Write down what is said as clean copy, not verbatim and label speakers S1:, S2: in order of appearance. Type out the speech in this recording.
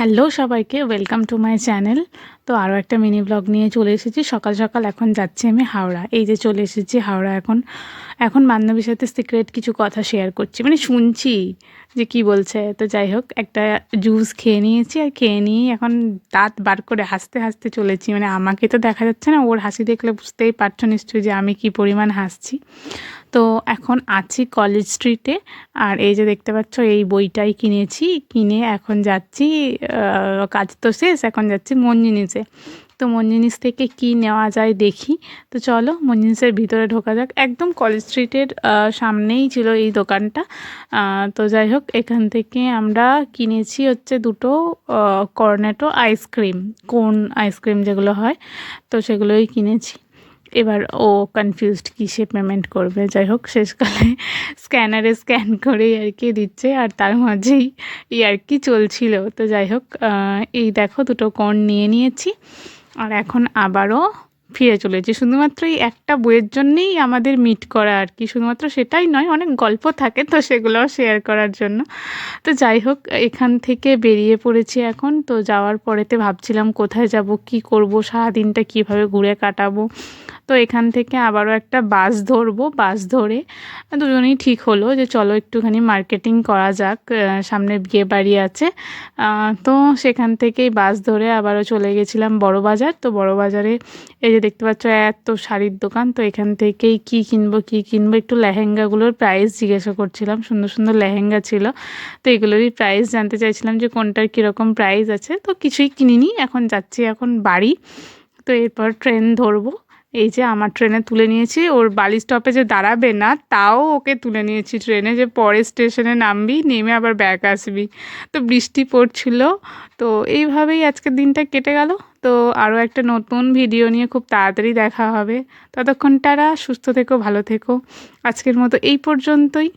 S1: Hello সবাইকে, welcome to my channel. তো আরও একটা মিনি ব্লগ নিয়ে চলে এসেছি। সকাল সকাল এখন যাচ্ছি আমি হাওড়া। এই যে চলে এসেছি হাওড়া। এখন বান্ধবীর সাথে সিক্রেট কিছু কথা শেয়ার করছি, মানে শুনছি যে কি বলছে। তো যাই হোক, একটা জুস খেয়ে নিয়েছি, আর খেয়ে নিয়ে এখন দাঁত বার করে হাসতে হাসতে চলেছি। মানে আমাকে তো দেখা যাচ্ছে না, ওর হাসি দেখলে বুঝতেই পারছো নিশ্চয়ই যে আমি কি পরিমাণ হাসছি। তো এখন আছি কলেজ স্ট্রিটে, আর এই যে দেখতে পাচ্ছ এই বইটাই কিনেছি। কিনে এখন যাচ্ছি, কাজ তো শেষ, এখন যাচ্ছি মন জিনিসে। তো মন জিনিস থেকে কি নেওয়া যায় দেখি। তো চলো মন জিনিসের ভিতরে ঢোকা যাক। একদম কলেজ স্ট্রিটের সামনেই ছিল এই দোকানটা। তো যাই হোক, এখান থেকে আমরা কিনেছি হচ্ছে দুটো কর্নেটো আইসক্রিম, কোন আইসক্রিম যেগুলো হয়, তো সেগুলোই কিনেছি। এবার ও কনফিউজড কিসে পেমেন্ট করবে। যাই হোক, শেষকালে স্ক্যানারে স্ক্যান করেই আর কি দিচ্ছে, আর তার মাঝেই আর কি চলছিল। তো যাই হোক, এই দেখো দুটো কোন নিয়ে নিয়েছি, আর এখন আবারও ফিরে চলেছি। শুধুমাত্র এই একটা বইয়ের জন্যেই আমাদের মিট করা আর কি। শুধুমাত্র সেটাই নয়, অনেক গল্প থাকে, তো সেগুলোও শেয়ার করার জন্য। তো যাই হোক, এখান থেকে বেরিয়ে পড়েছি এখন। তো যাওয়ার পরেতে ভাবছিলাম কোথায় যাব, কি করব, সারাদিনটা কীভাবে ঘুরে কাটাবো। তো এখান থেকে আবারও একটা বাস ধরবো। বাস ধরে দুজনেই ঠিক হলো যে চলো একটুখানি মার্কেটিং করা যাক, সামনে বিয়ে বাড়ি আছে। তো সেখান থেকেই বাস ধরে আবারও চলে গেছিলাম বড় বাজার। তো বড় বাজারে এই যে দেখতে পাচ্ছ এত শাড়ির দোকান। তো এখান থেকেই কি কিনবো একটু লেহেঙ্গাগুলোর প্রাইস জিজ্ঞাসা করছিলাম। সুন্দর সুন্দর লেহেঙ্গা ছিল, তো এগুলোরই প্রাইস জানতে চাইছিলাম যে কোনটার কীরকম প্রাইস আছে। তো কিছুই কিনিনি, এখন যাচ্ছি এখন বাড়ি। তো এরপর ট্রেন ধরবো। এই যে আমার ট্রেনে তুলে নিয়েছি, ওর বালি স্টপে যে দাঁড়াবে না তাও ওকে তুলে নিয়েছি ট্রেনে, যে পরের স্টেশনে নামবি, নেমে আবার ব্যাক আসবি। তো বৃষ্টি পড়ছিল। তো এইভাবেই আজকের দিনটা কেটে গেল। তো আরও একটা নতুন ভিডিও নিয়ে খুব তাড়াতাড়ি দেখা হবে। ততক্ষণ টাটা, সুস্থ থেকো, ভালো থেকো। আজকের মতো এই পর্যন্তই।